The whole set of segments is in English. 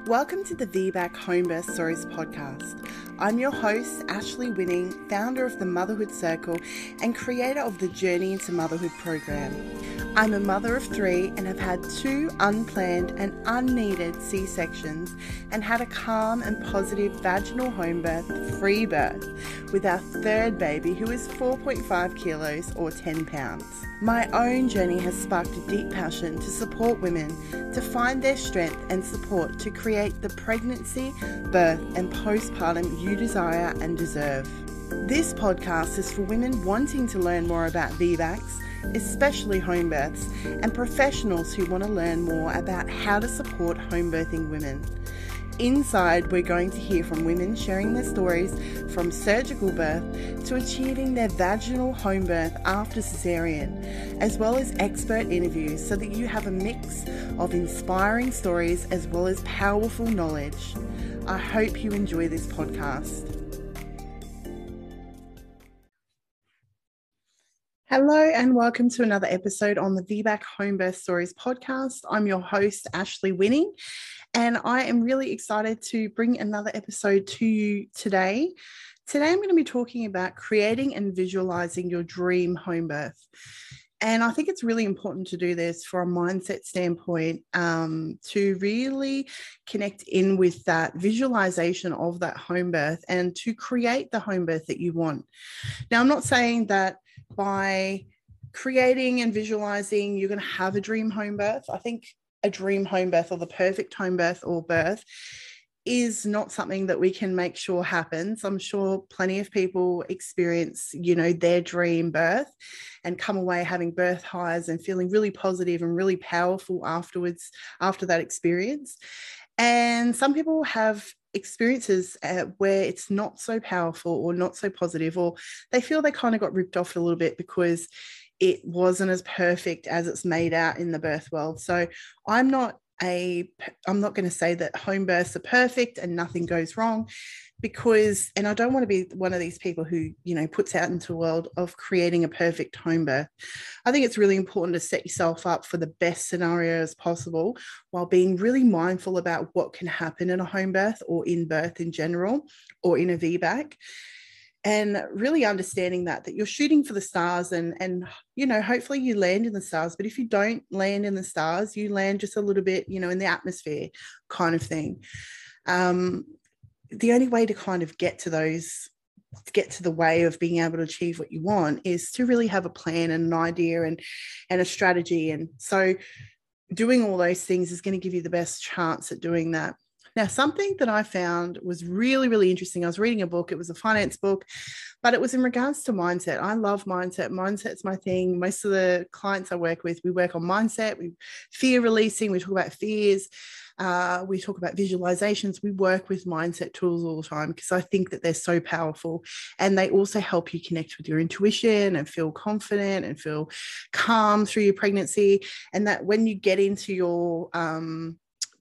Welcome to the VBAC Homebirth Stories podcast. I'm your host, Ashley Winning, founder of the Motherhood Circle and creator of the Journey into Motherhood program. I'm a mother of 3 and have had 2 unplanned and unneeded C-sections and had a calm and positive vaginal home birth, free birth, with our 3rd baby who is 4.5 kilos or 10 pounds. My own journey has sparked a deep passion to support women to find their strength and support to create the pregnancy, birth and postpartum you desire and deserve. This podcast is for women wanting to learn more about VBACs, especially home births, and professionals who want to learn more about how to support home birthing women. Inside, we're going to hear from women sharing their stories from surgical birth to achieving their vaginal home birth after cesarean, as well as expert interviews so that you have a mix of inspiring stories as well as powerful knowledge. I hope you enjoy this podcast. Hello and welcome to another episode on the VBAC Homebirth Stories podcast. I'm your host, Ashley Winning, and I am really excited to bring another episode to you today. Today I'm going to be talking about creating and visualizing your dream home birth. And I think it's really important to do this from a mindset standpoint, to really connect in with that visualization of that home birth and to create the home birth that you want. Now, I'm not saying that by creating and visualizing, you're going to have a dream home birth. I think a dream home birth or the perfect home birth or birth is not something that we can make sure happens. I'm sure plenty of people experience, their dream birth and come away having birth highs and feeling really positive and really powerful afterwards, after that experience. And some people have experiences where it's not so powerful or not so positive, or they feel they kind of got ripped off a little bit because it wasn't as perfect as it's made out in the birth world. So I'm not going to say that home births are perfect and nothing goes wrong, because, and I don't want to be one of these people who, puts out into the world of creating a perfect home birth. I think it's really important to set yourself up for the best scenarios possible while being really mindful about what can happen in a home birth or in birth in general or in a VBAC. And really understanding that you're shooting for the stars and hopefully you land in the stars. But if you don't land in the stars, you land just a little bit, in the atmosphere kind of thing. The only way to kind of get to the way of being able to achieve what you want is to really have a plan and an idea and a strategy. And so doing all those things is going to give you the best chance at doing that. Now, something that I found was really, really interesting. I was reading a book. It was a finance book, but it was in regards to mindset. I love mindset. Mindset's my thing. Most of the clients I work with, we work on mindset. We fear releasing. We talk about fears. We talk about visualizations. We work with mindset tools all the time because I think that they're so powerful, and they also help you connect with your intuition and feel confident and feel calm through your pregnancy. And that when you get into your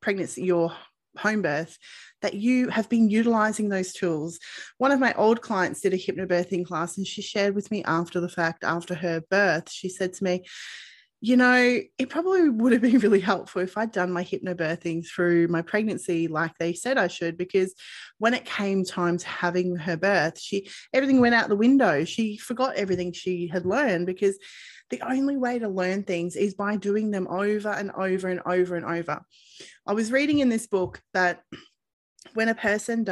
pregnancy, your home birth, that you have been utilizing those tools. One of my old clients did a hypnobirthing class, and she shared with me after the fact, after her birth, she said to me, it probably would have been really helpful if I'd done my hypnobirthing through my pregnancy like they said I should, because when it came time to having her birth, everything went out the window. She forgot everything she had learned, because the only way to learn things is by doing them over and over and over and over. I was reading in this book that when a person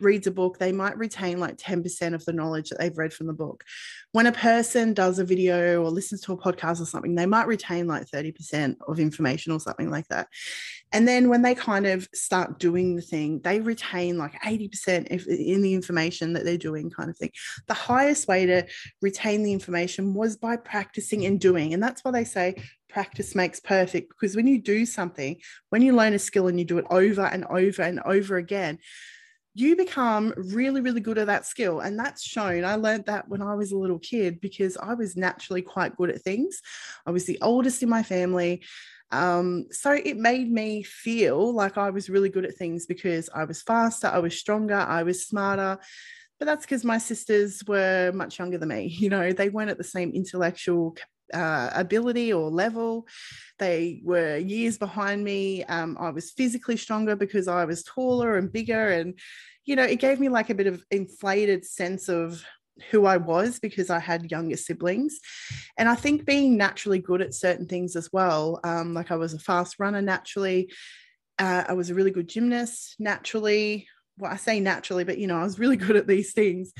reads a book, they might retain like 10% of the knowledge that they've read from the book. When a person does a video or listens to a podcast or something, they might retain like 30% of information or something like that. And then when they kind of start doing the thing, they retain like 80% in the information that they're doing kind of thing. The highest way to retain the information was by practicing and doing. And that's why they say practice makes perfect, because when you do something, when you learn a skill and you do it over and over and over again, you become really, really good at that skill. And that's shown. I learned that when I was a little kid because I was naturally quite good at things. I was the oldest in my family. So it made me feel like I was really good at things because I was faster, I was stronger, I was smarter. But that's because my sisters were much younger than me. They weren't at the same intellectual ability or level. They were years behind me. I was physically stronger because I was taller and bigger, and it gave me like a bit of inflated sense of who I was because I had younger siblings. And I think being naturally good at certain things as well, like I was a fast runner naturally. I was a really good gymnast naturally. Well, I say naturally, but I was really good at these things.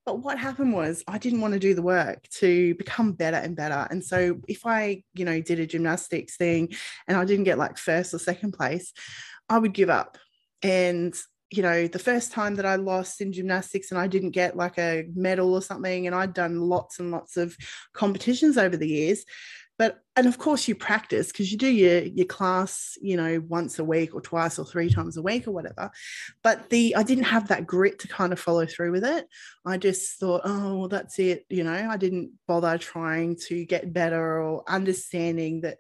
But what happened was I didn't want to do the work to become better and better. And so if I, did a gymnastics thing and I didn't get like first or second place, I would give up. And the first time that I lost in gymnastics and I didn't get like a medal or something, and I'd done lots and lots of competitions over the years. And of course you practice because you do your class, once a week or twice or 3 times a week or whatever. But I didn't have that grit to kind of follow through with it. I just thought, oh, well, that's it. I didn't bother trying to get better or understanding that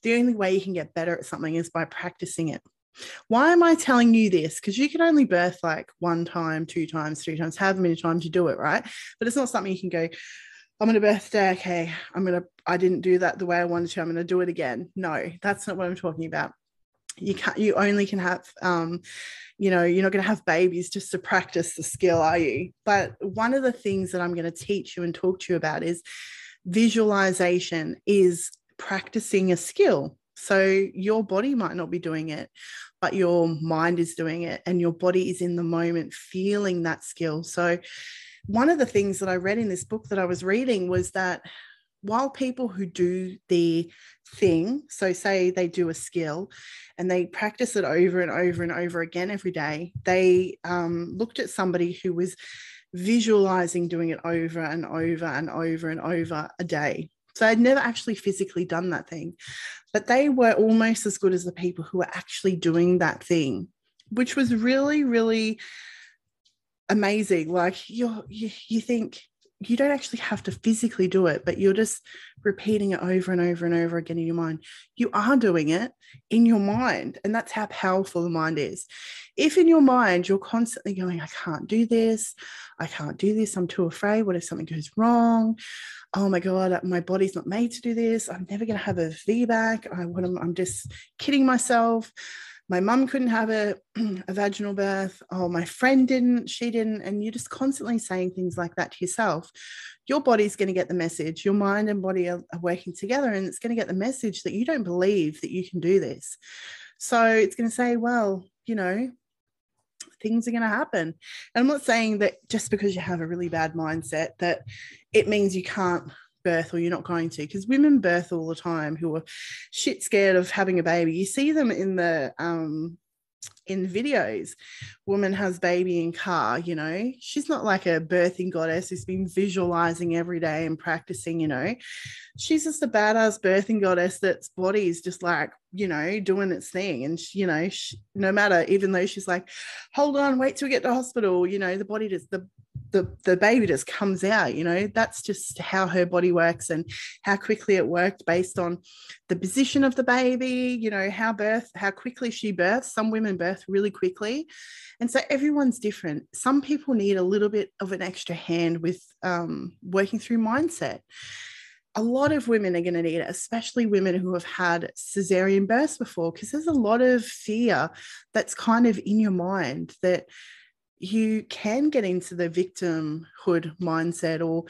the only way you can get better at something is by practicing it. Why am I telling you this? Because you can only birth like 1 time, 2 times, 3 times, however many times you do it, right? But it's not something you can go, I'm going to birthday. Okay, I didn't do that the way I wanted to. I'm going to do it again. No, that's not what I'm talking about. You only can have, you're not going to have babies just to practice the skill, are you? But one of the things that I'm going to teach you and talk to you about is visualization is practicing a skill. So your body might not be doing it, but your mind is doing it, and your body is in the moment feeling that skill. So one of the things that I read in this book that I was reading was that while people who do the thing, so say they do a skill and they practice it over and over and over again every day, they looked at somebody who was visualizing doing it over and over and over and over a day. So I'd never actually physically done that thing, but they were almost as good as the people who were actually doing that thing, which was really, really amazing. Like you think you don't actually have to physically do it, but you're just repeating it over and over and over again in your mind. You are doing it in your mind, and that's how powerful the mind is. If in your mind you're constantly going, I can't do this, I'm too afraid, what if something goes wrong? Oh my God, my body's not made to do this, I'm never going to have a VBAC, I'm just kidding myself. My mum couldn't have a vaginal birth. Oh, my friend didn't, she didn't. And you're just constantly saying things like that to yourself. Your body's going to get the message. Your mind and body are working together, and it's going to get the message that you don't believe that you can do this. So it's going to say, well, things are going to happen. And I'm not saying that just because you have a really bad mindset that it means you can't birth or you're not going to, because women birth all the time who are shit scared of having a baby. You see them in the videos. Woman has baby in car, she's not like a birthing goddess who's been visualizing every day and practicing. She's just a badass birthing goddess that's body is just like doing its thing. And no matter, even though she's like, hold on, wait till we get to hospital, the body just the baby just comes out. That's just how her body works and how quickly it worked based on the position of the baby, how quickly she births. Some women birth really quickly, and so everyone's different. Some people need a little bit of an extra hand with working through mindset. A lot of women are going to need it, especially women who have had cesarean births before, because there's a lot of fear that's kind of in your mind that you can get into the victimhood mindset, or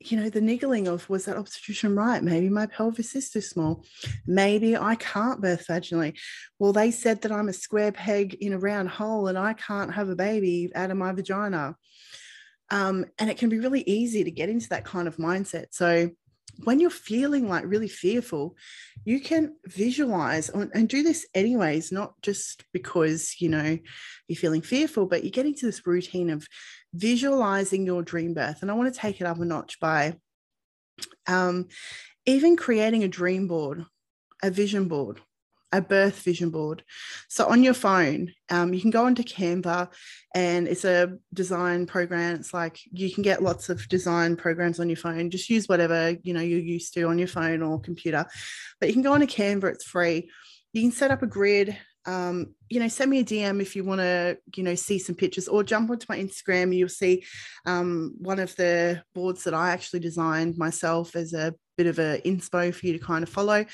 the niggling of, was that obstetrician right? Maybe my pelvis is too small. Maybe I can't birth vaginally. Well, they said that I'm a square peg in a round hole and I can't have a baby out of my vagina. And it can be really easy to get into that kind of mindset. So when you're feeling like really fearful, you can visualize and do this anyways, not just because, you're feeling fearful, but you get into this routine of visualizing your dream birth. And I want to take it up a notch by even creating a dream board, a vision board, a birth vision board. So on your phone, you can go into Canva, and it's a design program. It's like you can get lots of design programs on your phone. Just use whatever you're used to on your phone or computer. But you can go into Canva, it's free. You can set up a grid. Send me a DM if you want to, see some pictures, or jump onto my Instagram. You'll see one of the boards that I actually designed myself as a bit of a inspo for you to kind of follow.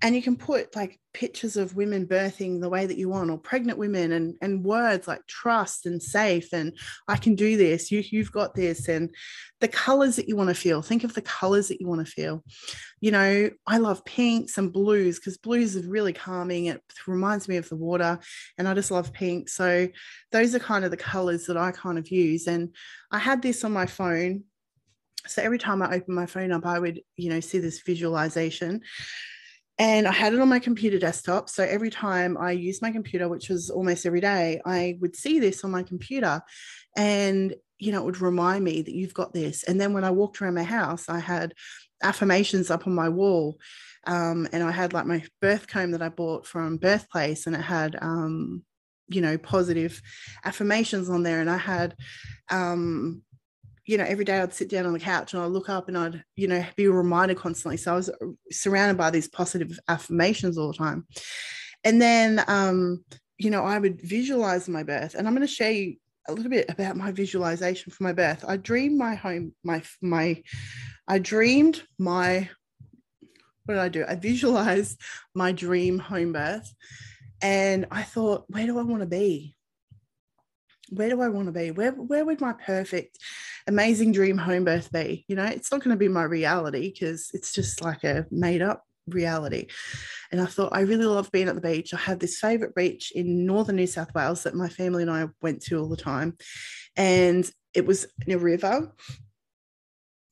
And you can put like pictures of women birthing the way that you want, or pregnant women, and words like trust and safe and I can do this, you've got this, and the colors that you want to feel. Think of the colors that you want to feel. You know, I love pinks and blues because blues is really calming. It reminds me of the water, and I just love pink. So those are kind of the colors that I kind of use. And I had this on my phone. So every time I open my phone up, I would, you know, see this visualization. And I had it on my computer desktop. So every time I used my computer, which was almost every day, I would see this on my computer. And, you know, it would remind me that you've got this. And then when I walked around my house, I had affirmations up on my wall. And I had like my birth comb that I bought from Birthplace, and it had, you know, positive affirmations on there. And I had, you know, every day I'd sit down on the couch and I'd look up and I'd, you know, be reminded constantly. So I was surrounded by these positive affirmations all the time. And then, you know, I would visualize my birth. And I'm going to show you a little bit about my visualization for my birth. I dreamed my home, I dreamed my, what did I do? I visualized my dream home birth. And I thought, where do I want to be? Where do I want to be? Where would my perfect, amazing dream home birth be? You know, it's not going to be my reality because it's just like a made up reality. And I thought, I really love being at the beach. I have this favorite beach in northern New South Wales that my family and I went to all the time. And it was in a river.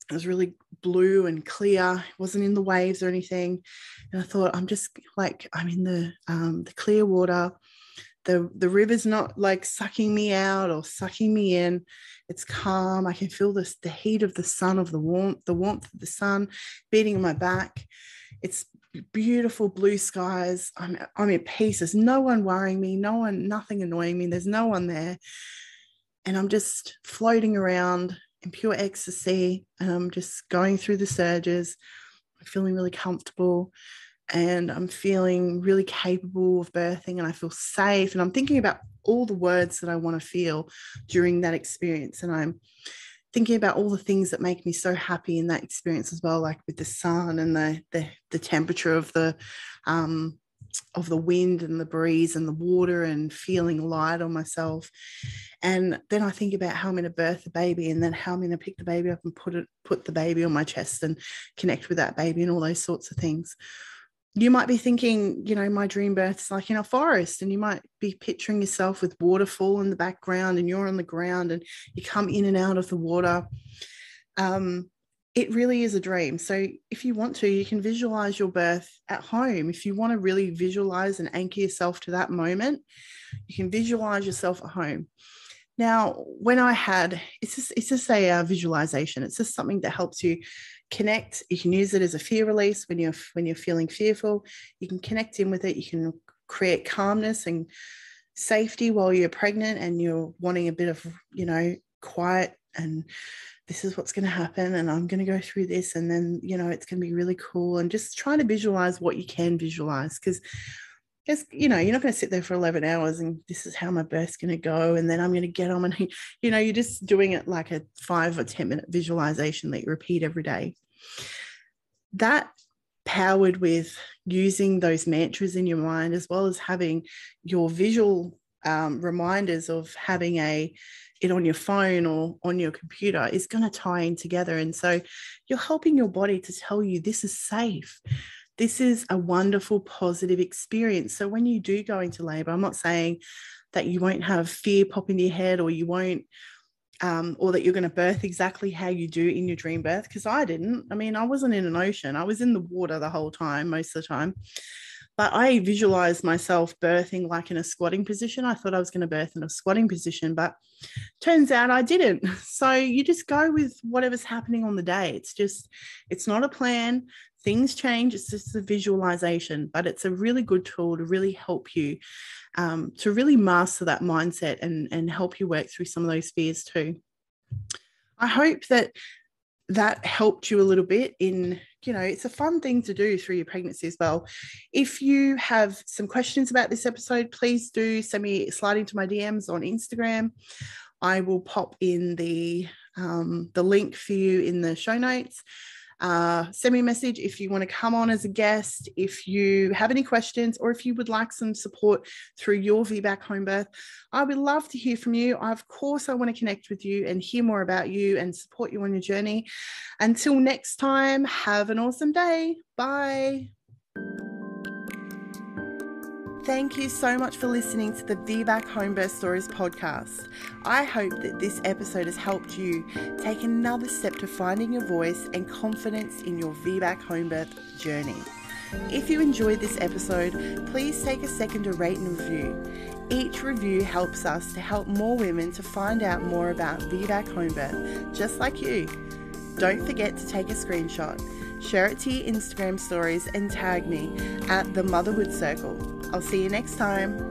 It was really blue and clear. It wasn't in the waves or anything. And I thought, I'm just like, I'm in the clear water. The river's not like sucking me out or sucking me in. It's calm. I can feel the heat of the sun, of the warmth of the sun beating on my back. It's beautiful blue skies. I'm at peace. There's no one worrying me, nothing annoying me. There's no one there. And I'm just floating around in pure ecstasy. And I'm just going through the surges. I'm feeling really comfortable. And I'm feeling really capable of birthing, and I feel safe. And I'm thinking about all the words that I want to feel during that experience. And I'm thinking about all the things that make me so happy in that experience as well, like with the sun and the temperature of the wind and the breeze and the water, and feeling light on myself. And then I think about how I'm going to birth the baby, and then how I'm going to pick the baby up and put the baby on my chest and connect with that baby, and all those sorts of things. You might be thinking, you know, my dream birth is like in a forest, and you might be picturing yourself with waterfall in the background, and you're on the ground and you come in and out of the water. It really is a dream. So if you want to, you can visualize your birth at home. If you want to really visualize and anchor yourself to that moment, you can visualize yourself at home. Now, when I had, it's just a visualization. It's just something that helps you connect. You can use it as a fear release when you're feeling fearful. You can connect in with it. You can create calmness and safety while you're pregnant and you're wanting a bit of, you know, quiet, and this is what's going to happen, and I'm going to go through this, and then, you know, it's going to be really cool. And just trying to visualize what you can visualize, because you know, you're not going to sit there for 11 hours and this is how my birth's going to go, and then I'm going to get on, and, you know, you're just doing it like a 5 or 10 minute visualization that you repeat every day. That, powered with using those mantras in your mind, as well as having your visual reminders of having it on your phone or on your computer, is going to tie in together. And so you're helping your body to tell you this is safe. This is a wonderful, positive experience. So when you do go into labor, I'm not saying that you won't have fear pop into your head, or you won't, or that you're going to birth exactly how you do in your dream birth, because I didn't. I mean, I wasn't in an ocean. I was in the water the whole time, most of the time. But I visualized myself birthing like in a squatting position. I thought I was going to birth in a squatting position, but turns out I didn't. So you just go with whatever's happening on the day. It's not a plan. Things change. It's just a visualization, but it's a really good tool to really help you to really master that mindset and help you work through some of those fears too. I hope that helped you a little bit in, you know, it's a fun thing to do through your pregnancy as well. If you have some questions about this episode, please do slide into my DMs on Instagram. I will pop in the link for you in the show notes. Send me a message if you want to come on as a guest, if you have any questions, or if you would like some support through your VBAC home birth. I would love to hear from you. Of course, I want to connect with you and hear more about you and support you on your journey. Until next time, have an awesome day. Bye. Thank you so much for listening to the VBAC Home Birth Stories podcast. I hope that this episode has helped you take another step to finding your voice and confidence in your VBAC home birth journey. If you enjoyed this episode, please take a second to rate and review. Each review helps us to help more women to find out more about VBAC home birth, just like you. Don't forget to take a screenshot, share it to your Instagram stories and tag me at the Motherhood Circle. I'll see you next time.